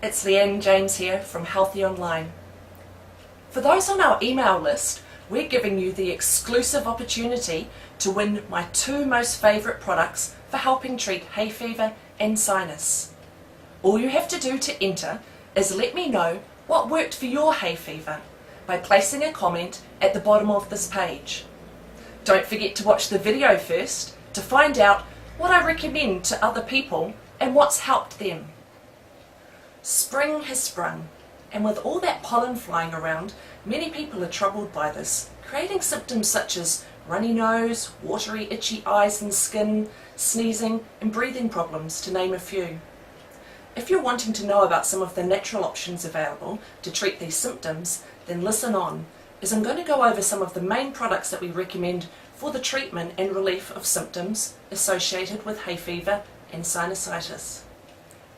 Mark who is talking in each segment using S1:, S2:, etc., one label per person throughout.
S1: it's Leanne James here from Healthy Online. For those on our email list, we're giving you the exclusive opportunity to win my 2 most favourite products for helping treat hay fever and sinus. All you have to do to enter is let me know what worked for your hay fever by placing a comment at the bottom of this page. Don't forget to watch the video first to find out what I recommend to other people and what's helped them. Spring has sprung, and with all that pollen flying around, many people are troubled by this, creating symptoms such as runny nose, watery, itchy eyes and skin, sneezing and breathing problems, to name a few. If you're wanting to know about some of the natural options available to treat these symptoms, then listen on, as I'm going to go over some of the main products that we recommend for the treatment and relief of symptoms associated with hay fever and sinusitis.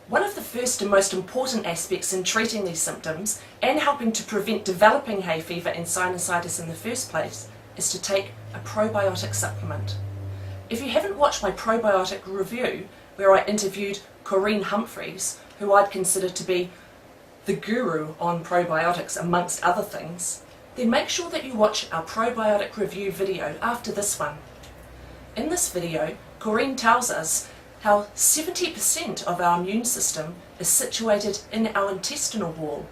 S1: One of the first and most important aspects in treating these symptoms and helping to prevent developing hay fever and sinusitis in the first place is to take a probiotic supplement. If you haven't watched my probiotic review, where I interviewed Corinne Humphreys, who I'd consider to be the guru on probiotics amongst other things, then make sure that you watch our probiotic review video after this one. In this video, Corinne tells us how 70% of our immune system is situated in our intestinal wall,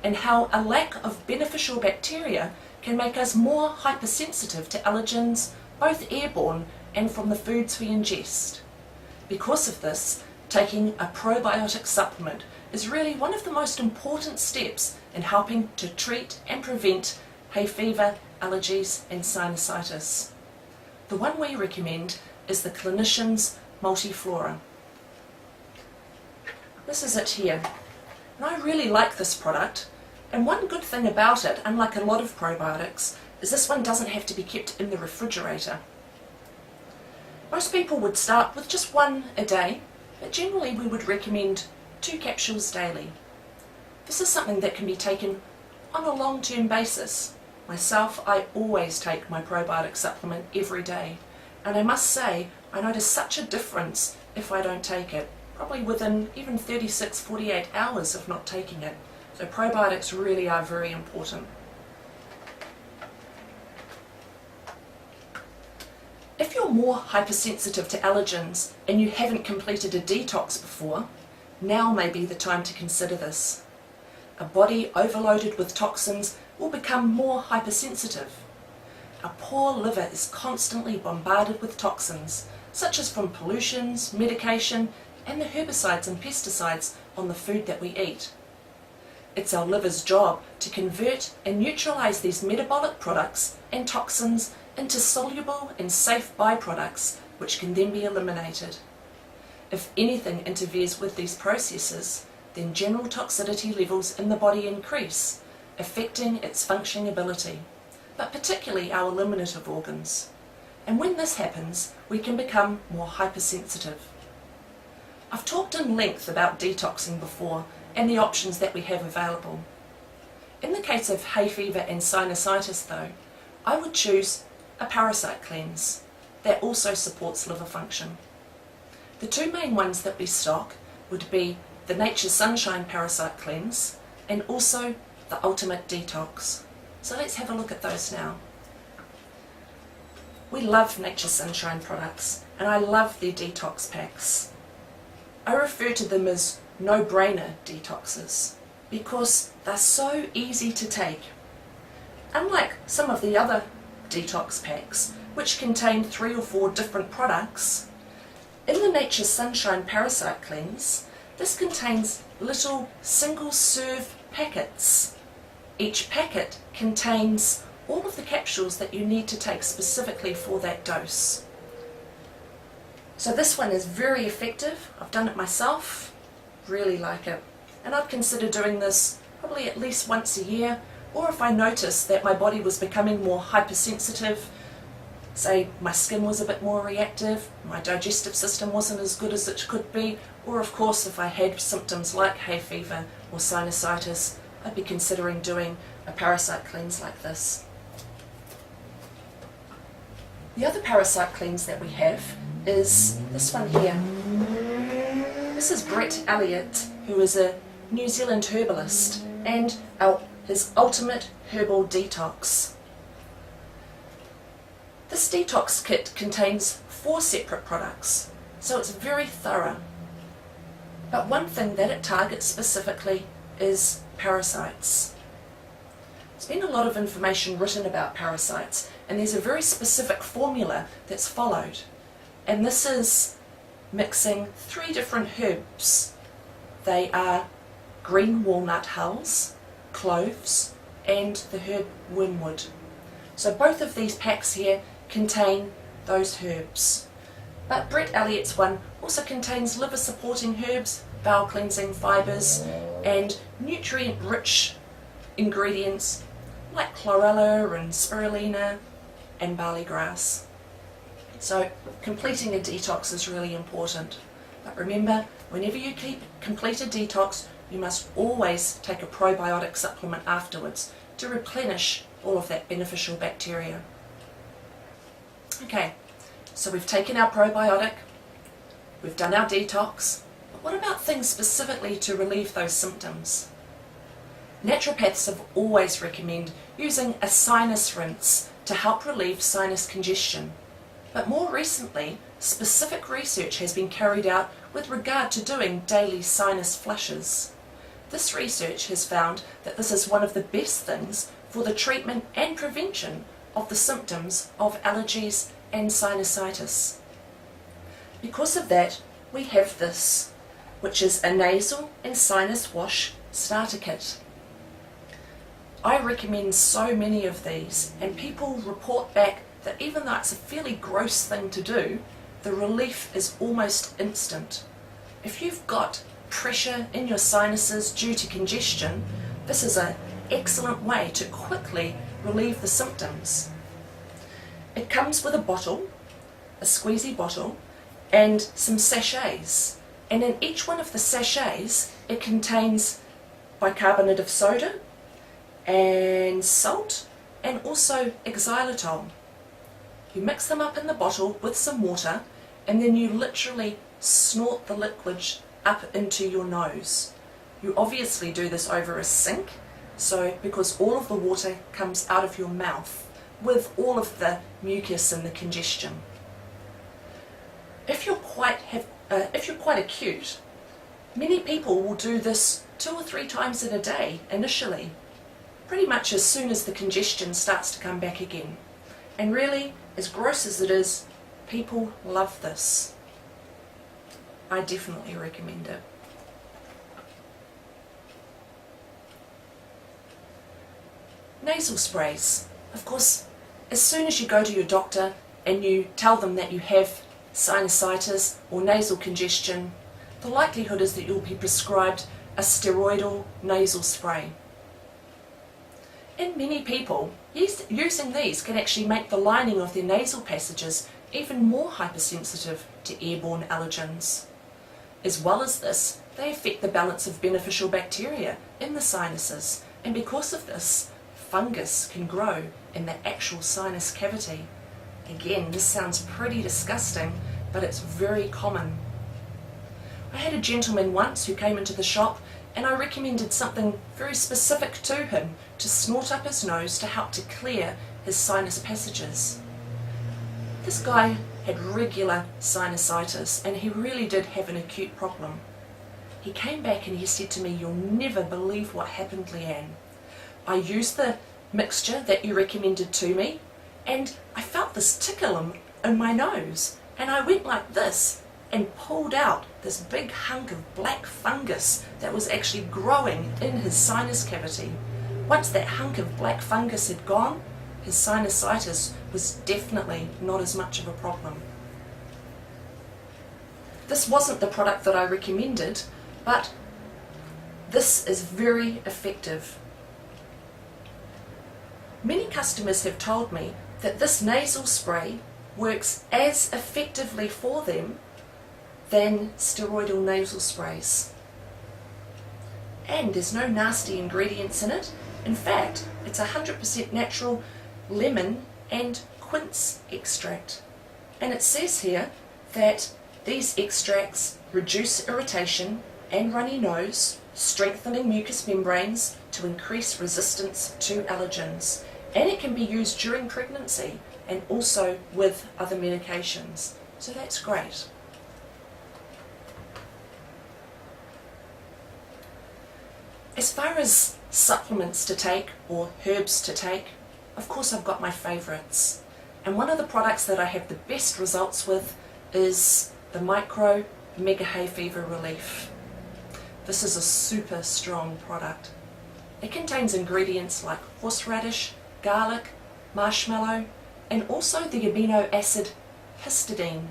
S1: and how a lack of beneficial bacteria can make us more hypersensitive to allergens, both airborne and from the foods we ingest. Because of this, taking a probiotic supplement is really one of the most important steps in helping to treat and prevent hay fever, allergies and sinusitis. The one we recommend is the Clinician's Multiflora. This is it here, and I really like this product, and one good thing about it, unlike a lot of probiotics, is this one doesn't have to be kept in the refrigerator. Most people would start with just 1 a day, but generally we would recommend 2 capsules daily. This is something that can be taken on a long-term basis. Myself, I always take my probiotic supplement every day, and I must say I notice such a difference if I don't take it, probably within even 36-48 hours of not taking it. So probiotics really are very important. If you're more hypersensitive to allergens and you haven't completed a detox before, now may be the time to consider this. A body overloaded with toxins will become more hypersensitive. Our poor liver is constantly bombarded with toxins, such as from pollutions, medication, and the herbicides and pesticides on the food that we eat. It's our liver's job to convert and neutralize these metabolic products and toxins into soluble and safe byproducts, which can then be eliminated. If anything interferes with these processes, then general toxicity levels in the body increase, affecting its functioning ability, but particularly our eliminative organs. And when this happens, we can become more hypersensitive. I've talked in length about detoxing before and the options that we have available. In the case of hay fever and sinusitis though, I would choose a parasite cleanse that also supports liver function. The 2 main ones that we stock would be the Nature's Sunshine Parasite Cleanse and also the Ultimate Detox. So let's have a look at those now. We love Nature's Sunshine products, and I love their detox packs. I refer to them as no-brainer detoxes because they're so easy to take. Unlike some of the other detox packs, which contain 3 or 4 different products, in the Nature's Sunshine Parasite Cleanse, this contains little single-serve packets. Each packet contains all of the capsules that you need to take specifically for that dose. So this one is very effective. I've done it myself, really like it. And I'd consider doing this probably at least once a year, or if I noticed that my body was becoming more hypersensitive, say my skin was a bit more reactive, my digestive system wasn't as good as it could be, or of course if I had symptoms like hay fever or sinusitis, I'd be considering doing a parasite cleanse like this. The other parasite cleanse that we have is this one here. This is Brett Elliott, who is a New Zealand herbalist and his ultimate herbal detox. This detox kit contains 4 separate products, so it's very thorough. But one thing that it targets specifically is parasites. There's been a lot of information written about parasites, and there's a very specific formula that's followed. And this is mixing 3 different herbs. They are green walnut hulls, cloves, and the herb wormwood. So both of these packs here contain those herbs. But Brett Elliott's one also contains liver supporting herbs, bowel cleansing fibres, and nutrient rich ingredients like chlorella and spirulina and barley grass. So completing a detox is really important. But remember, whenever you complete a detox, you must always take a probiotic supplement afterwards to replenish all of that beneficial bacteria. Okay, so we've taken our probiotic, we've done our detox, but what about things specifically to relieve those symptoms? Naturopaths have always recommended using a sinus rinse to help relieve sinus congestion. But more recently, specific research has been carried out with regard to doing daily sinus flushes. This research has found that this is one of the best things for the treatment and prevention of the symptoms of allergies and sinusitis. Because of that, we have this, which is a nasal and sinus wash starter kit. I recommend so many of these, and people report back that even though it's a fairly gross thing to do, the relief is almost instant. If you've got pressure in your sinuses due to congestion, this is an excellent way to quickly relieve the symptoms. It comes with a bottle, a squeezy bottle, and some sachets. And in each one of the sachets, it contains bicarbonate of soda and salt and also xylitol. You mix them up in the bottle with some water, and then you literally snort the liquid up into your nose. You obviously do this over a sink, so because all of the water comes out of your mouth with all of the mucus and the congestion. If you're quite acute, many people will do this 2 or 3 times in a day initially, pretty much as soon as the congestion starts to come back again. And really, as gross as it is, people love this. I definitely recommend it. Nasal sprays. Of course, as soon as you go to your doctor and you tell them that you have sinusitis or nasal congestion, the likelihood is that you'll be prescribed a steroidal nasal spray. In many people, using these can actually make the lining of their nasal passages even more hypersensitive to airborne allergens. As well as this, they affect the balance of beneficial bacteria in the sinuses, and because of this, fungus can grow in the actual sinus cavity. Again, this sounds pretty disgusting, but it's very common. I had a gentleman once who came into the shop, and I recommended something very specific to him to snort up his nose to help to clear his sinus passages. This guy had regular sinusitis, and he really did have an acute problem. He came back and he said to me, "You'll never believe what happened, Leanne. I used the mixture that you recommended to me, and I felt this tickle in my nose, and I went like this and pulled out this big hunk of black fungus that was actually growing in his sinus cavity. Once that hunk of black fungus had gone, his sinusitis was definitely not as much of a problem." This wasn't the product that I recommended, but this is very effective. Many customers have told me that this nasal spray works as effectively for them than steroidal nasal sprays. And there's no nasty ingredients in it. In fact, it's 100% natural lemon and quince extract. And it says here that these extracts reduce irritation and runny nose, strengthening mucous membranes to increase resistance to allergens. And it can be used during pregnancy and also with other medications. So that's great. As far as supplements to take or herbs to take, of course I've got my favourites. And one of the products that I have the best results with is the Micro Mega Hayfever Relief. This is a super strong product. It contains ingredients like horseradish, garlic, marshmallow, and also the amino acid histidine.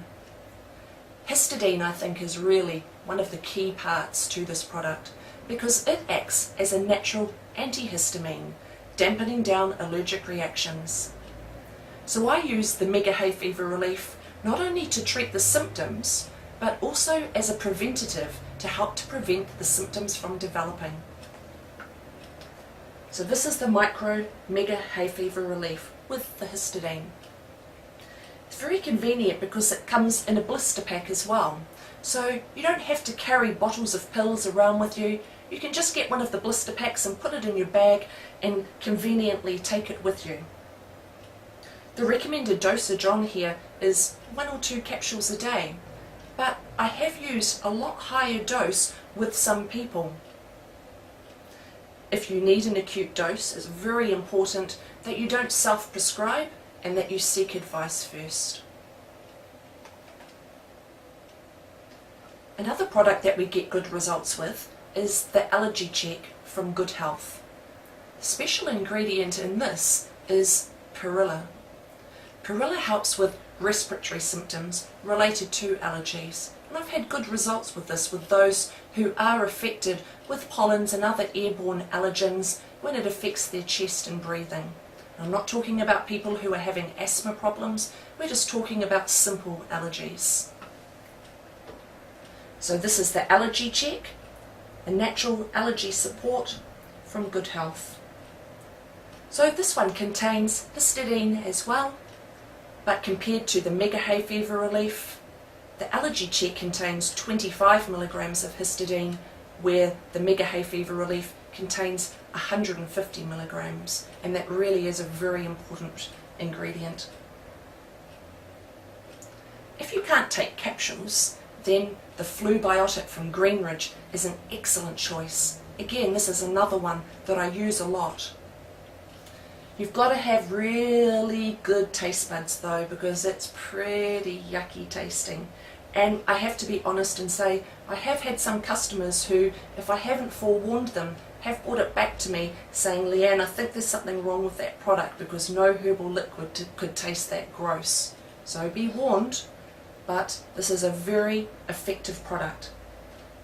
S1: Histidine, I think, is really one of the key parts to this product because it acts as a natural antihistamine, dampening down allergic reactions. So I use the Mega Hayfever Relief not only to treat the symptoms, but also as a preventative to help to prevent the symptoms from developing. So this is the Micro Mega Hayfever Relief with the histidine. It's very convenient because it comes in a blister pack as well. So you don't have to carry bottles of pills around with you. You can just get one of the blister packs and put it in your bag and conveniently take it with you. The recommended dosage on here is 1 or 2 capsules a day, but I have used a lot higher dose with some people. If you need an acute dose, it's very important that you don't self-prescribe and that you seek advice first. Another product that we get good results with is the Allergy Cheek from Good Health. The special ingredient in this is perilla. Perilla helps with respiratory symptoms related to allergies, and I've had good results with this with those who are affected with pollens and other airborne allergens when it affects their chest and breathing. I'm not talking about people who are having asthma problems, we're just talking about simple allergies. So this is the Allergy Cheek, a natural allergy support from Good Health. So this one contains histidine as well, but compared to the Mega Hayfever Relief, the Allergy Cheek contains 25 milligrams of histidine, where the Mega Hayfever Relief contains 150 milligrams, and that really is a very important ingredient. If you can't take capsules, then the Flubiotic from Greenridge is an excellent choice. Again, this is another one that I use a lot. You've got to have really good taste buds though, because it's pretty yucky tasting. And I have to be honest and say, I have had some customers who, if I haven't forewarned them, have brought it back to me saying, Leanne, I think there's something wrong with that product because no herbal liquid could taste that gross. So be warned, but this is a very effective product.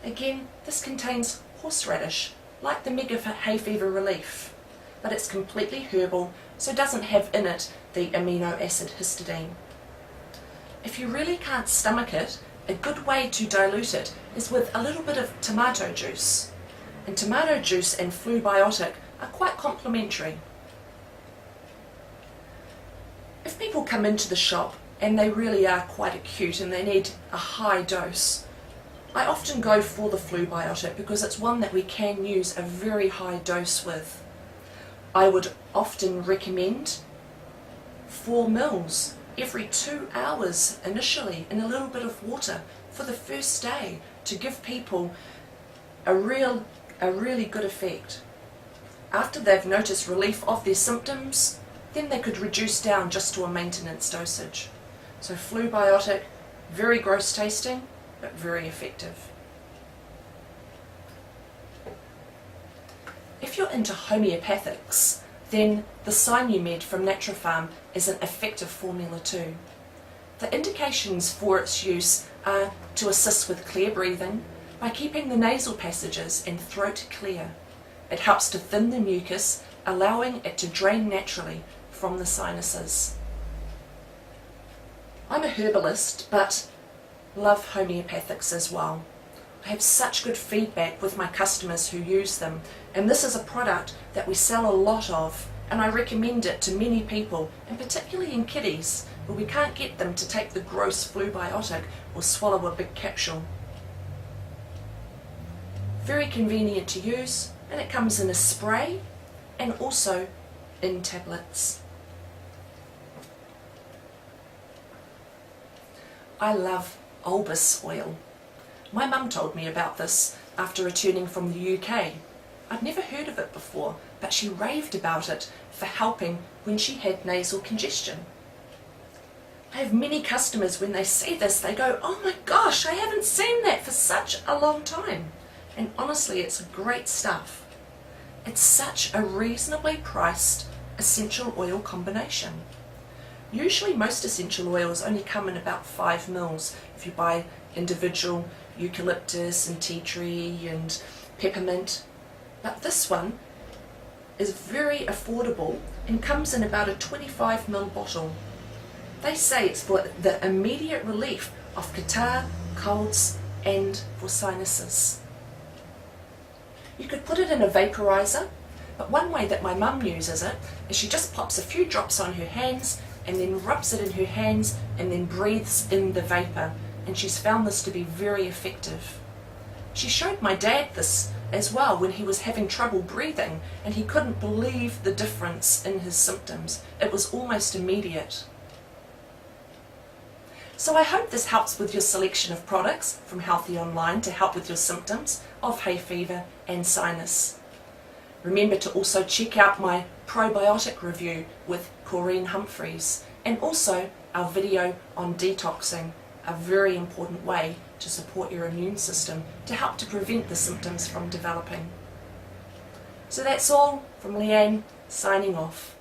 S1: Again, this contains horseradish, like the Mega Hayfever Relief, but it's completely herbal, so it doesn't have in it the amino acid histidine. If you really can't stomach it, a good way to dilute it is with a little bit of tomato juice. And tomato juice and Flubiotic are quite complementary. If people come into the shop and they really are quite acute and they need a high dose, I often go for the Flubiotic because it's one that we can use a very high dose with. I would often recommend 4 mils every 2 hours initially in a little bit of water for the first day to give people a really good effect. After they've noticed relief of their symptoms, then they could reduce down just to a maintenance dosage. So Flubiotic, very gross tasting, but very effective. If you're into homeopathics, then the Sinumed from Naturopharm is an effective formula too. The indications for its use are to assist with clear breathing by keeping the nasal passages and throat clear. It helps to thin the mucus, allowing it to drain naturally from the sinuses. I'm a herbalist, but love homeopathics as well. I have such good feedback with my customers who use them, and this is a product that we sell a lot of, and I recommend it to many people, and particularly in kiddies where we can't get them to take the gross Flubiotic or swallow a big capsule. Very convenient to use, and it comes in a spray and also in tablets. I love Olbas Oil. My mum told me about this after returning from the UK. I'd never heard of it before, but she raved about it for helping when she had nasal congestion. I have many customers, when they see this, they go, "Oh my gosh, I haven't seen that for such a long time." And honestly, it's great stuff. It's such a reasonably priced essential oil combination. Usually most essential oils only come in about 5 mils if you buy individual eucalyptus and tea tree and peppermint. But this one is very affordable and comes in about a 25 ml bottle. They say it's for the immediate relief of catarrh, colds and for sinuses. You could put it in a vaporizer, but one way that my mum uses it is she just pops a few drops on her hands and then rubs it in her hands and then breathes in the vapour, and she's found this to be very effective. She showed my dad this as well when he was having trouble breathing, and he couldn't believe the difference in his symptoms. It was almost immediate. So I hope this helps with your selection of products from Healthy Online to help with your symptoms of hay fever and sinus. Remember to also check out my probiotic review with Corrine Humphreys, and also our video on detoxing, a very important way to support your immune system to help to prevent the symptoms from developing. So that's all from Leanne, signing off.